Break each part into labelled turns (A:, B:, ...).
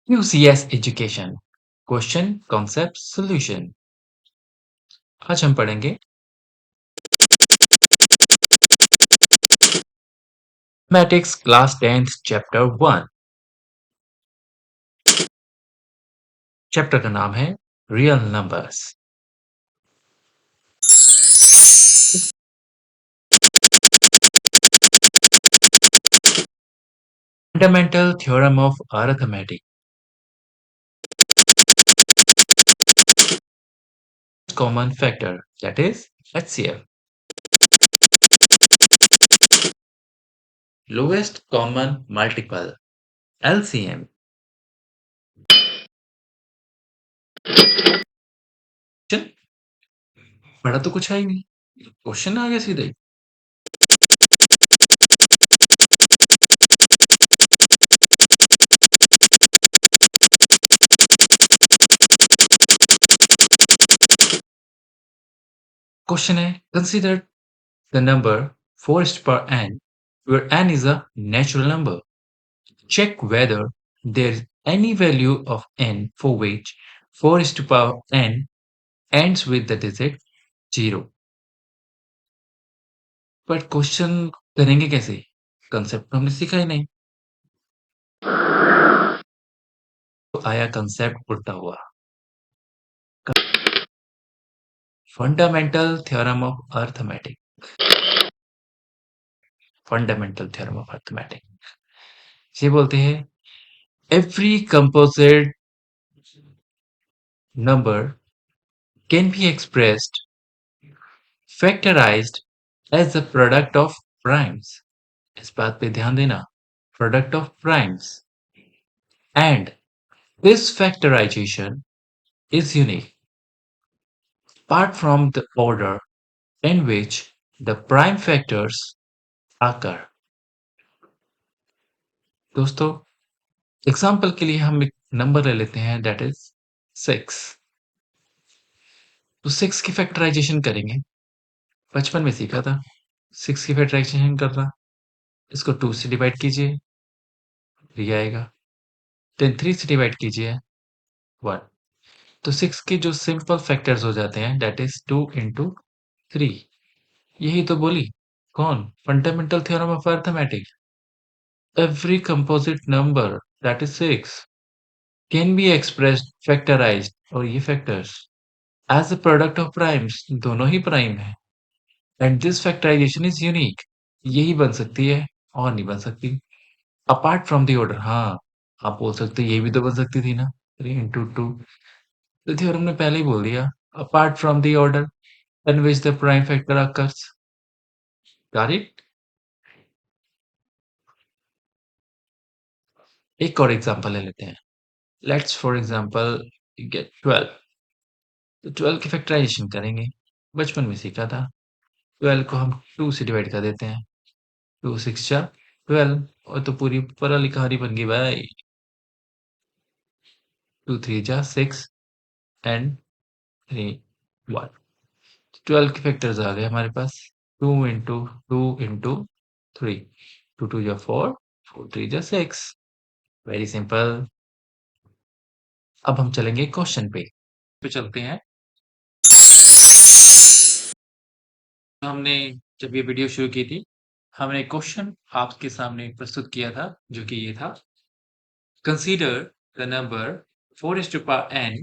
A: QCS education question concept solution. आज हम पढ़ेंगे mathematics class 10th chapter 1। Chapter का नाम है real numbers. Fundamental theorem of arithmetic. Common factor that is HCF। Lowest common multiple LCM। पढ़ा तो कुछ है ही नहीं, क्वेश्चन आ गया सीधे ही। क्वेश्चन है consider the number 4 is to power n where n is a natural number. Check whether there is any value of n for which 4 is to power n ends with the digit 0. पर question करेंगे कैसे? Concept तो हमने सीखा ही नहीं। तो आया concept उल्टा हुआ। Fundamental theorem of arithmetic. Fundamental theorem of arithmetic ये बोलते हैं every composite number can be expressed factorized as the product of primes। इस बात पे ध्यान देना, product of primes, and this factorization is unique apart from the order in which the prime factors occur। दोस्तों example के लिए हम एक नंबर ले लेते हैं दैट इज 6। तो 6 की फैक्टराइजेशन करेंगे, बचपन में सीखा था। 6 की फैक्टराइजेशन करना, इसको 2 से डिवाइड कीजिए, 3 आएगा। देन 3 से डिवाइड कीजिए, 1। तो 6 के जो सिंपल फैक्टर्स हो जाते हैं दैट इज 2 इंटू 3। यही तो बोली कौन? Fundamental theorem of arithmetic. Every composite number that is 6 can be expressed factorised, और ये factors as a product of primes, दोनों ही प्राइम है। And this factorisation is unique, यही बन सकती है और नहीं बन सकती। अपार्ट फ्रॉम द ऑर्डर, हाँ आप बोल सकते ये भी तो बन सकती थी ना, 3 इंटू 2। तो थ्योरम ने पहले ही बोल दिया apart from the order in which the prime factor occurs. Got it? एक और एग्जांपल ले लेते हैं। Let's for example get 12। तो 12 की फैक्टराइजेशन करेंगे, बचपन में सीखा था। 12 को हम 2 से डिवाइड कर देते हैं, 2 6 जा 12, और तो पूरी पराली कहानी बन गई भाई। 2 3 जा 6 एंड 3 1। 12 के फैक्टर्स आ गए हमारे पास, 2 इंटू 2 इंटू 3, 2 2 जा 4, 4 3 जा 6। Very simple. अब हम चलेंगे क्वेश्चन पे चलते हैं। हमने जब ये वीडियो शुरू की थी, हमने क्वेश्चन आपके सामने प्रस्तुत किया था, जो कि ये था consider the number 4 is to power n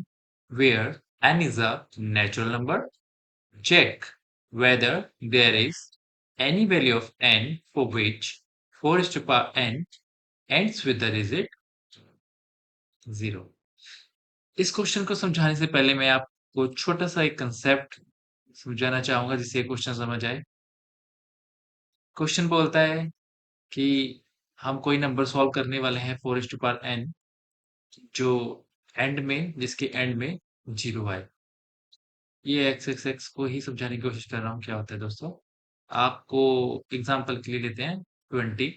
A: where n is a natural number. Check whether there is any value of n for which 4 is to power n ends with the digit 0। इस question को समझाने से पहले मैं आपको छोटा सा एक कंसेप्ट समझाना चाहूंगा जिससे क्वेश्चन समझ आए। क्वेश्चन बोलता है कि हम कोई नंबर सॉल्व करने वाले हैं 4 is to power n, जो एंड में जिसके एंड में 0 आए। ये एक्स एक्स एक्स को ही समझाने की कोशिश कर रहा हूँ क्या होता है दोस्तों। आपको एग्जांपल के लिए लेते हैं 20।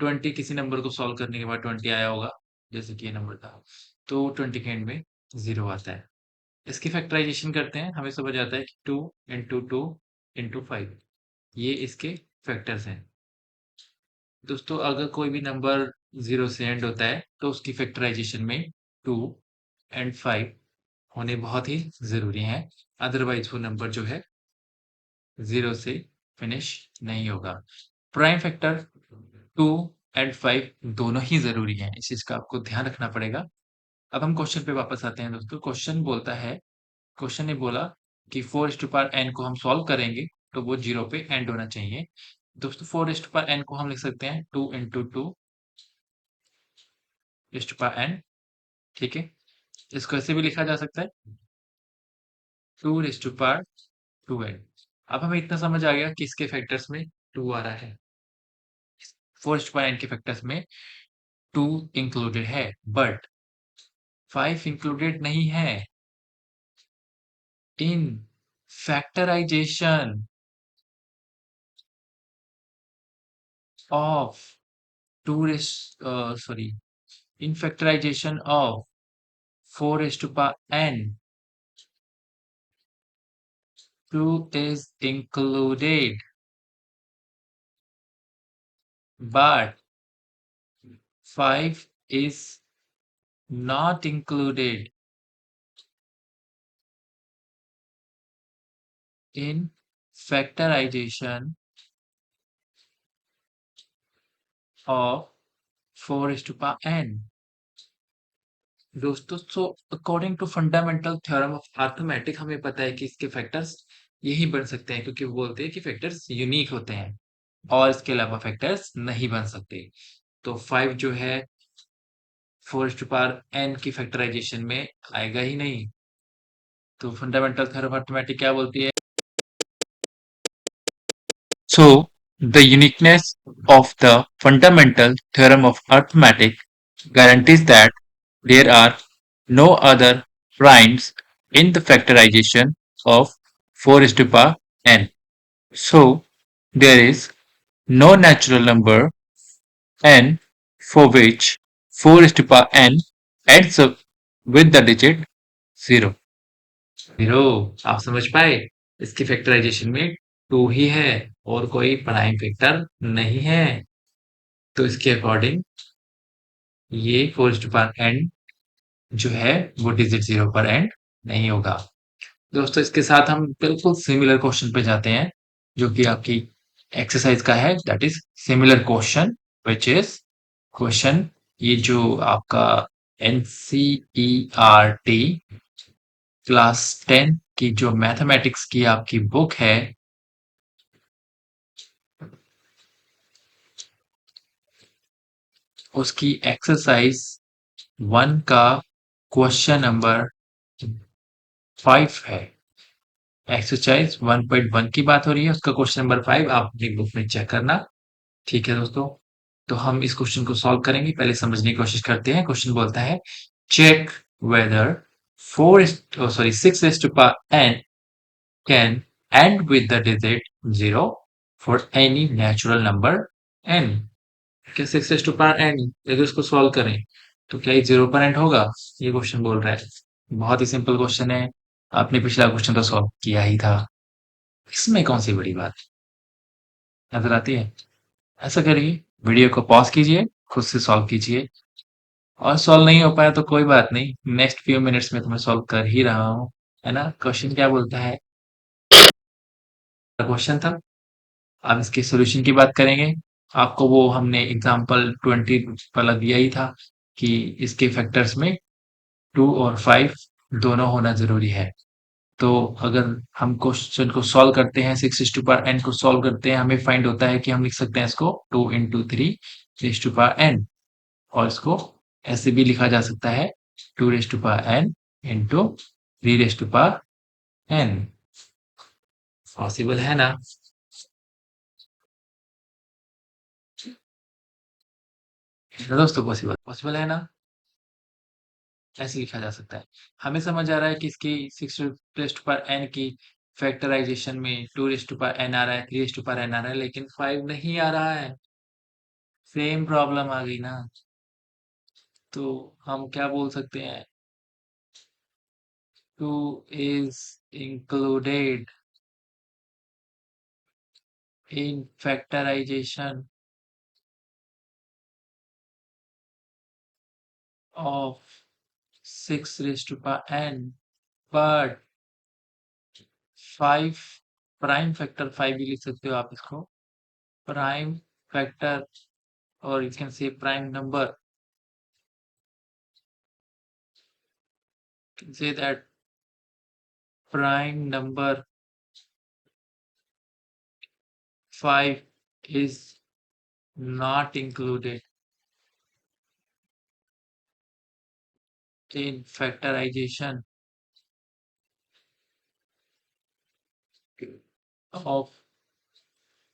A: 20 किसी नंबर को सॉल्व करने के बाद 20 आया होगा, जैसे कि ये नंबर था, तो 20 के एंड में 0 आता है। इसकी फैक्टराइजेशन करते हैं, हमें समझ आता है कि 2 इंटू 2 इंटू 5 ये इसके फैक्टर्स हैं। दोस्तों अगर कोई भी नंबर 0 से एंड होता है तो उसकी फैक्टराइजेशन में 2 एंड 5 होने बहुत ही ज़रूरी हैं। अदरवाइज़ वो नंबर जो है 0 से फिनिश नहीं होगा। प्राइम फैक्टर 2 एंड 5 दोनों ही ज़रूरी हैं, इस चीज़ का आपको ध्यान रखना पड़ेगा। अब हम क्वेश्चन पे वापस आते हैं दोस्तों। क्वेश्चन ने बोला कि 4 n को हम सॉल्व करेंगे तो वो 0 पे एंड होना चाहिए। दोस्तों 4 n को हम लिख सकते हैं 2 इंटू 2 n, ठीक है। इसको ऐसे भी लिखा जा सकता है 2 अब हमें इतना समझ आ गया कि इसके फैक्टर्स में 2 आ रहा है। 4 n के फैक्टर्स में 2 इंक्लूडेड है, बट 5 इंक्लूडेड नहीं है in factorization of 2 sorry, in factorization of 4 n, 2 is included, but 5 is not included in factorization of 4 n। दोस्तों so according to fundamental theorem of arithmetic हमें पता है कि इसके फैक्टर्स यही बन सकते हैं, क्योंकि वो बोलते हैं कि फैक्टर्स यूनिक होते हैं और इसके अलावा फैक्टर्स नहीं बन सकते। तो 5 जो है 4 n की फैक्टराइजेशन में आएगा ही नहीं। तो फंडामेंटल थ्योरम ऑफ अर्थमेटिक क्या बोलती है? So, the uniqueness of the fundamental theorem of arithmetic guarantees that there are no other primes in the factorization of 4 is to power n. So, there is no natural number n for which 4 is to power n ends up with the digit 0. 0 आप समझ पाए? इसकी factorisation में 2 ही है और कोई prime factor नहीं है। तो इसके अकॉर्डिंग ये 4 n जो है वो डिजिट 0 पर एंड नहीं होगा। दोस्तों इसके साथ हम बिल्कुल सिमिलर क्वेश्चन पे जाते हैं जो कि आपकी एक्सरसाइज का है, that is similar question which is question, ये जो आपका एनसीईआरटी क्लास 10 की जो मैथमेटिक्स की आपकी बुक है उसकी एक्सरसाइज 1 का क्वेश्चन नंबर 5 है। एक्सरसाइज 1.1 की बात हो रही है, उसका क्वेश्चन नंबर 5 आप अपनी बुक में चेक करना। ठीक है दोस्तों, तो हम इस क्वेश्चन को सॉल्व करेंगे। पहले समझने की कोशिश करते हैं। क्वेश्चन बोलता है check whether 6 is to power n can end with the digit 0 for any natural number n। क्या 6 is to power n अगर इसको सॉल्व करें तो क्या ये 0 पर एंड होगा? ये क्वेश्चन बोल रहा है। बहुत ही सिंपल क्वेश्चन है, आपने पिछला क्वेश्चन तो सॉल्व किया ही था, इसमें कौन सी बड़ी बात नजर आती है? ऐसा करिए, वीडियो को पॉज कीजिए, खुद से सॉल्व कीजिए, और सॉल्व नहीं हो पाया तो कोई बात नहीं, नेक्स्ट फ्यू मिनट्स में तो मैं सॉल्व कर ही रहा हूँ, है ना? क्वेश्चन क्या बोलता है? क्वेश्चन था, अब इसके सॉल्यूशन की बात करेंगे। आपको वो हमने एग्जांपल 20 वाला दिया ही था कि इसके फैक्टर्स में 2 और 5 दोनों होना जरूरी है। तो अगर हम क्वेश्चन को सॉल्व करते हैं, 6 इज टू पावर n को सॉल्व करते हैं, हमें फाइंड होता है कि हम लिख सकते हैं इसको 2 into 3 raise to power n, और इसको ऐसे भी लिखा जा सकता है 2 raise to power n into 3 raise to power n। Possible है ना? दोस्तों पॉसिबल पॉसिबल है ना? ऐसे लिखा जा सकता है। हमें समझ आ रहा है कि इसकी 6 रेज टू पावर n की फैक्टराइजेशन में 2 रेज टू पावर n आ रहा है, 3 रेज टू पावर n आ रहा है, लेकिन 5 नहीं आ रहा है। सेम प्रॉब्लम आ गई ना? तो हम क्या बोल सकते हैं? 2 is included in factorization of 6 raised to power n, but 5 prime factor 5 भी लिख सकते हो आप इसको, प्राइम फैक्टर, और you can say prime number, can say that prime number 5 is not included in factorization of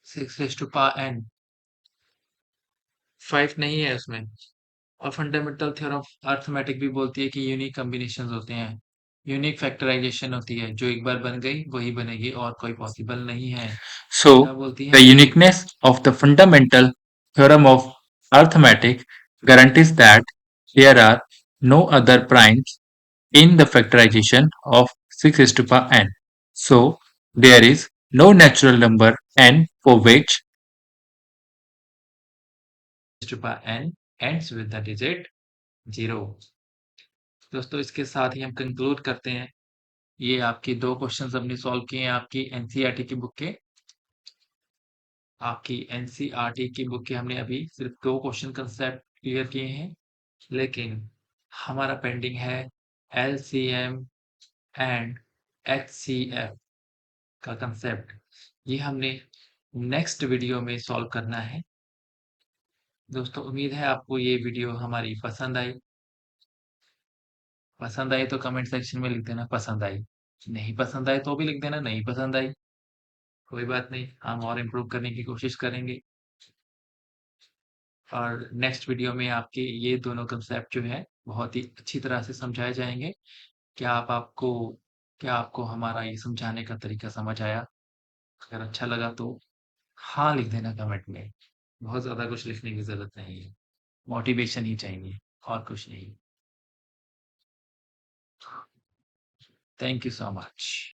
A: 6 raised to power n. 5 नहीं है उसमें। और फंडामेंटल थ्योरम ऑफ अर्थमेटिक भी बोलती है कि यूनिक कॉम्बिनेशन होते हैं, यूनिक फैक्टराइजेशन होती है, जो एक बार बन गई वही बनेगी और कोई पॉसिबल नहीं है।
B: So,
A: क्या बोलती
B: the
A: है?
B: uniqueness of the fundamental theorem of arithmetic guarantees that there are no other primes in the factorization of 6 raised to power n. So, there is no natural number n for which
A: to power n ends with the digit 0। दोस्तों इसके साथ ही हम conclude करते हैं। ये आपके 2 questions हमने solve किए हैं आपकी एनसीईआरटी की बुक के। आपकी एनसीईआरटी की बुक के हमने अभी सिर्फ 2 क्वेश्चन कंसेप्ट क्लियर किए हैं, लेकिन हमारा पेंडिंग है एलसीएम एंड एचसीएफ का कंसेप्ट। ये हमने नेक्स्ट वीडियो में सॉल्व करना है। दोस्तों उम्मीद है आपको ये वीडियो हमारी पसंद आई। पसंद आई तो कमेंट सेक्शन में लिख देना पसंद आई, नहीं पसंद आए तो भी लिख देना नहीं पसंद आई। कोई बात नहीं, हम और इम्प्रूव करने की कोशिश करेंगे। और नेक्स्ट वीडियो में आपके ये दोनों कंसेप्ट जो है बहुत ही अच्छी तरह से समझाए जाएंगे। क्या आप आपको क्या आपको हमारा ये समझाने का तरीका समझ आया? अगर अच्छा लगा तो हाँ लिख देना कमेंट में। बहुत ज़्यादा कुछ लिखने की ज़रूरत नहीं है, मोटिवेशन ही चाहिए और कुछ नहीं। Thank you so much.